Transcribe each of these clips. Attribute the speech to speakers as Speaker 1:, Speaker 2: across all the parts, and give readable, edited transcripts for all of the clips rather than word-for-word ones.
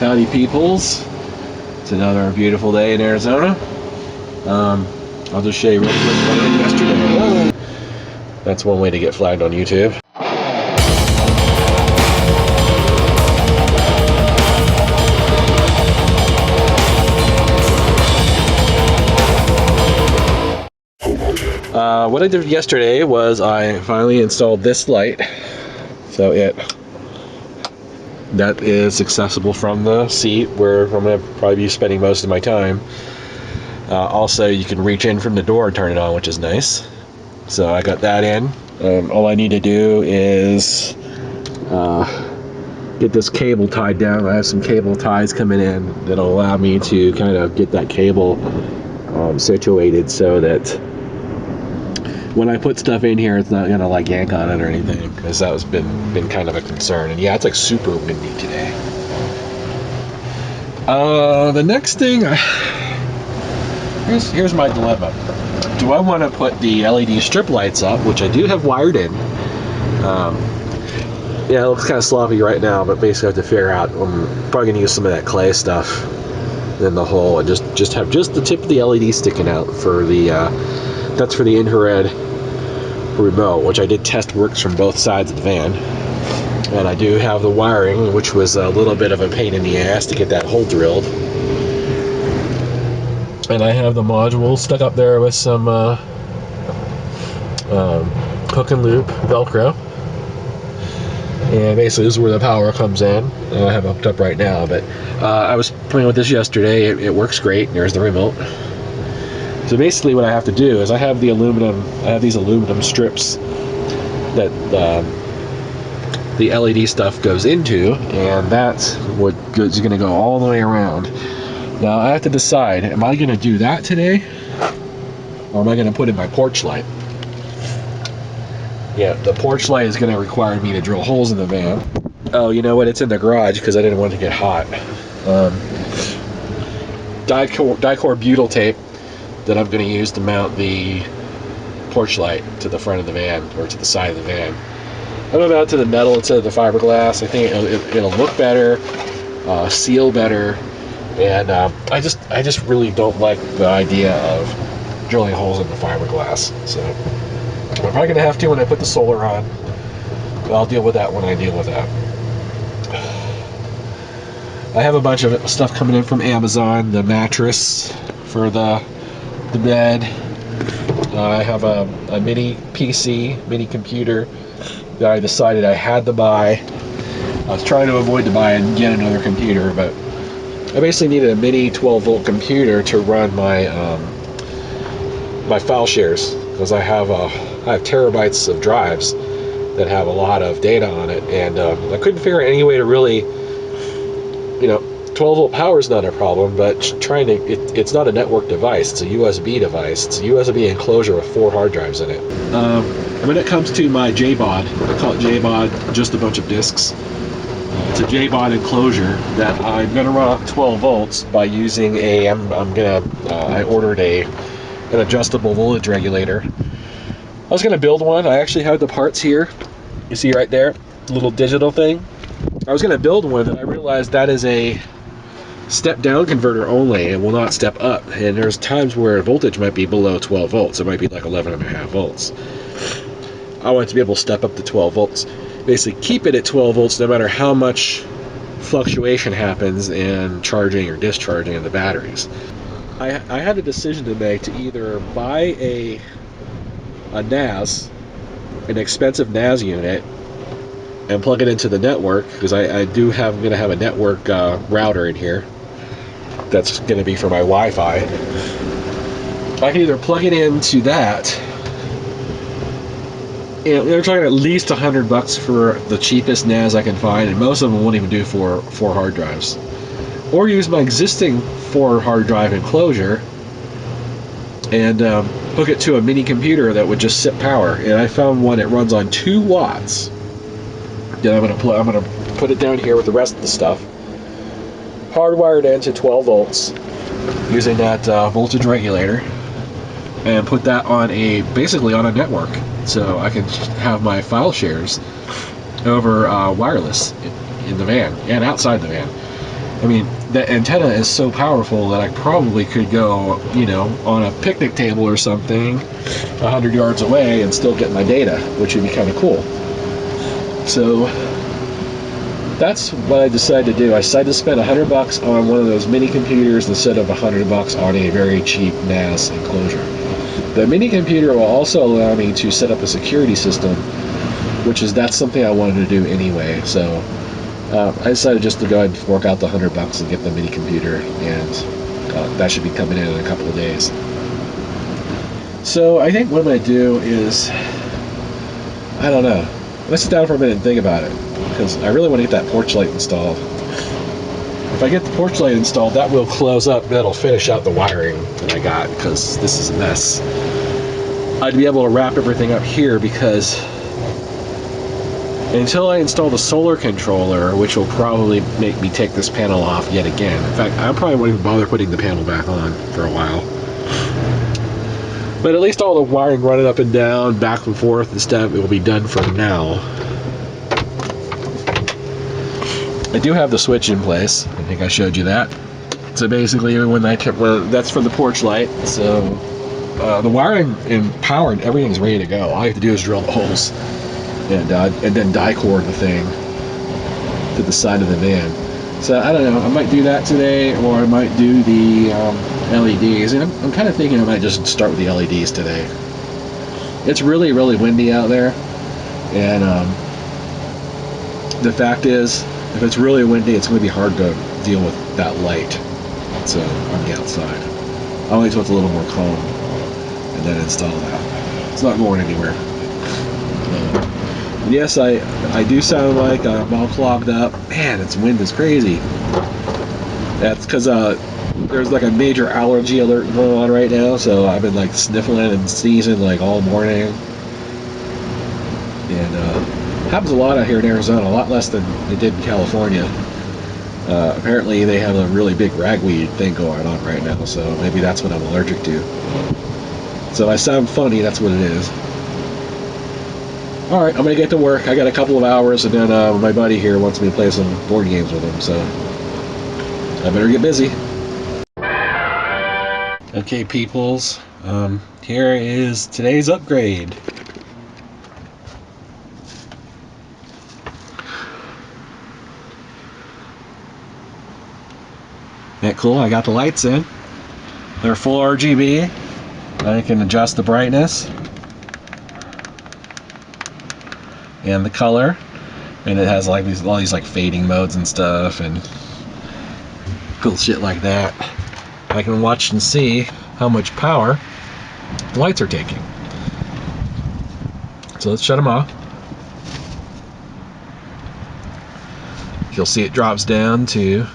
Speaker 1: Howdy peoples. It's another beautiful day in Arizona. I'll just show you real quick what I did yesterday. That's one way to get flagged on YouTube. What I did yesterday was I finally installed this light. So that is accessible from the seat where I'm going to probably be spending most of my time. Also, you can reach in from the door and turn it on, which is nice. So I got that in. All I need to do is get this cable tied down. I have some cable ties coming in that'll allow me to kind of get that cable situated so that when I put stuff in here, it's not gonna like yank on it or anything, because that was been kind of a concern. And yeah, it's like super windy today. The next thing, here's my dilemma. Do I want to put the LED strip lights up, which I do have wired in? Yeah, it looks kind of sloppy right now, but basically I have to figure out. I'm probably gonna use some of that clay stuff in the hole and just have just the tip of the LED sticking out for the. That's for the infrared remote, which I did test works from both sides of the van. And I do have the wiring, which was a little bit of a pain in the ass to get that hole drilled. And I have the module stuck up there with some hook and loop Velcro. And basically this is where the power comes in. I have it hooked up right now, but I was playing with this yesterday. It works great. There's the remote. So basically what I have to do is I have these aluminum strips that the LED stuff goes into, and that's what is going to go all the way around. Now I have to decide, am I going to do that today, or am I going to put in my porch light? Yeah, the porch light is going to require me to drill holes in the van. Oh, you know what? It's in the garage because I didn't want it to get hot. Dicor butyl tape that I'm going to use to mount the porch light to the front of the van, or to the side of the van. I'm going to mount it to the metal instead of the fiberglass. I think it'll look better, seal better, and I just really don't like the idea of drilling holes in the fiberglass. So I'm probably going to have to when I put the solar on, but I'll deal with that when I deal with that. I have a bunch of stuff coming in from Amazon, the mattress for the bed. I have a mini PC, mini computer that I decided I had to buy. I was trying to avoid to buy and get another computer, but I basically needed a mini 12-volt computer to run my my file shares, because I have terabytes of drives that have a lot of data on it, and I couldn't figure out any way to really, 12-volt power is not a problem, but it's not a network device. It's a USB device. It's a USB enclosure with 4 hard drives in it. And when it comes to my JBOD, I call it JBOD, just a bunch of disks. It's a JBOD enclosure that I'm going to run up 12 volts by using I ordered an adjustable voltage regulator. I was going to build one. I actually have the parts here. You see right there, the little digital thing. I was going to build one, and I realized that is a step down converter only. It will not step up, and there's times where voltage might be below 12 volts. It might be like 11.5 volts. I want it to be able to step up to 12 volts, basically keep it at 12 volts no matter how much fluctuation happens in charging or discharging of the batteries. I had a decision to make to either buy a NAS, an expensive NAS unit, and plug it into the network, because I'm going to have a network router in here that's going to be for my Wi-Fi. I can either plug it into that, and they're talking at least $100 for the cheapest NAS I can find, and most of them won't even do for 4 hard drives, or use my existing 4 hard drive enclosure and hook it to a mini computer that would just sip power. And I found one that runs on 2 watts. Then I'm gonna put it down here with the rest of the stuff, hardwired into 12 volts using that voltage regulator, and put that basically on a network, so I can have my file shares over wireless in the van and outside the van. I mean, the antenna is so powerful that I probably could go, you know, on a picnic table or something 100 yards away and still get my data, which would be kind of cool. So that's what I decided to do. I decided to spend $100 on one of those mini computers instead of $100 on a very cheap NAS enclosure. The mini computer will also allow me to set up a security system, that's something I wanted to do anyway. So I decided just to go ahead and fork out the $100 and get the mini computer, and that should be coming in a couple of days. So I think what I'm going to do is, I don't know, let's sit down for a minute and think about it, because I really want to get that porch light installed. If I get the porch light installed, that will close up, that'll finish out the wiring that I got, because this is a mess. I'd be able to wrap everything up here, because until I install the solar controller, which will probably make me take this panel off yet again. In fact, I probably won't even bother putting the panel back on for a while. But at least all the wiring running up and down, back and forth and stuff, it will be done for now. I do have the switch in place. I think I showed you that. So basically, that's for the porch light. So the wiring and power and everything's ready to go. All I have to do is drill the holes and then die cord the thing to the side of the van. So I don't know, I might do that today, or I might do the LEDs. And I'm kind of thinking I might just start with the LEDs today. It's really, really windy out there, and the fact is, if it's really windy, it's going to be hard to deal with that light. So on the outside, I'll wait till it's a little more calm and then install that. It's not going anywhere. Yes, I do sound like I'm all clogged up. Man, its wind is crazy. That's because there's like a major allergy alert going on right now, so I've been like sniffling and sneezing like all morning. And happens a lot out here in Arizona, a lot less than it did in California. Apparently they have a really big ragweed thing going on right now, so maybe that's what I'm allergic to. So I sound funny, that's what it is. Alright, I'm going to get to work. I got a couple of hours, and then my buddy here wants me to play some board games with him, so I better get busy. Okay, peoples, here is today's upgrade. Isn't that cool? I got the lights in. They're full RGB. I can adjust the brightness and the color, and it has like all these like fading modes and stuff and cool shit like that. I can watch and see how much power the lights are taking. So let's shut them off. You'll see it drops down to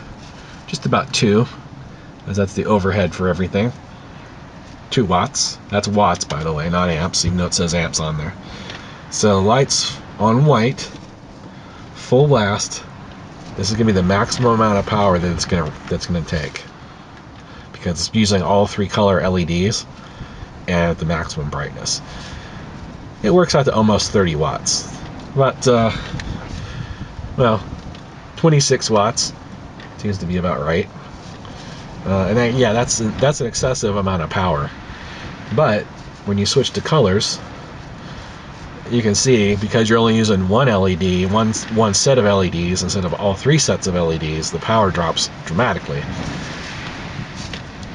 Speaker 1: just about 2, as that's the overhead for everything. 2 watts. That's watts, by the way, not amps, even though it says amps on there. So lights on white, full blast. This is going to be the maximum amount of power that it's going to take, because it's using all 3 color LEDs and at the maximum brightness. It works out to almost 30 watts, but well, 26 watts seems to be about right. And then, yeah, that's an excessive amount of power. But when you switch to colors, you can see, because you're only using one LED, one set of LEDs instead of all 3 sets of LEDs, the power drops dramatically.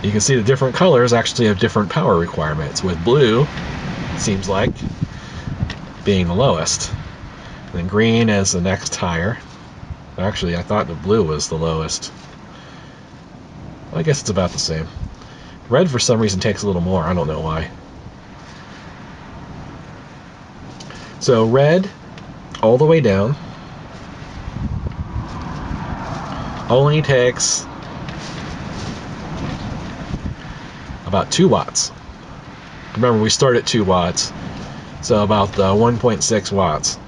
Speaker 1: You can see the different colors actually have different power requirements, with blue, seems like, being the lowest. And then green is the next higher. Actually, I thought the blue was the lowest. Well, I guess it's about the same. Red, for some reason, takes a little more. I don't know why. So red, all the way down, only takes about 2 watts. Remember, we start at 2 watts, so about 1.6 watts.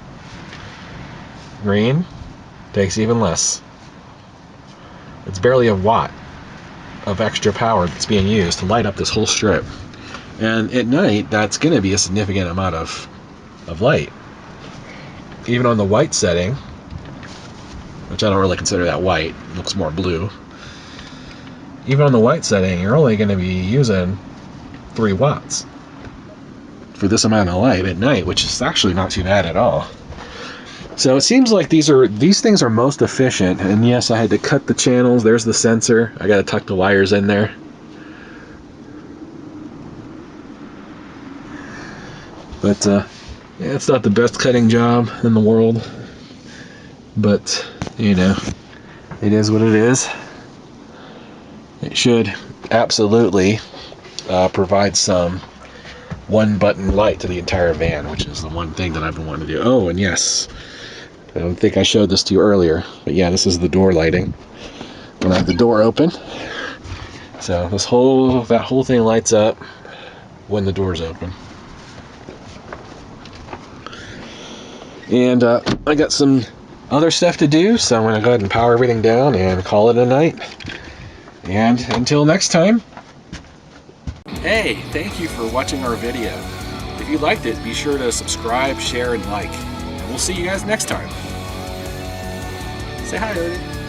Speaker 1: Green takes even less. It's barely a watt of extra power that's being used to light up this whole strip. And at night, that's going to be a significant amount of light. Even on the white setting, which I don't really consider that white. It looks more blue. Even on the white setting, you're only going to be using 3 watts for this amount of light at night, which is actually not too bad at all. So it seems like these things are most efficient. And yes, I had to cut the channels. There's the sensor. I got to tuck the wires in there. But yeah, it's not the best cutting job in the world. But, you know, it is what it is. It should absolutely provide some one-button light to the entire van, which is the one thing that I've been wanting to do. Oh, and yes, I don't think I showed this to you earlier, but yeah, this is the door lighting. When I have the door open, so that whole thing lights up when the door's open. And I got some other stuff to do, so I'm gonna go ahead and power everything down and call it a night. And until next time. Hey, thank you for watching our video. If you liked it, be sure to subscribe, share, and like. And we'll see you guys next time. Say hi, Odin.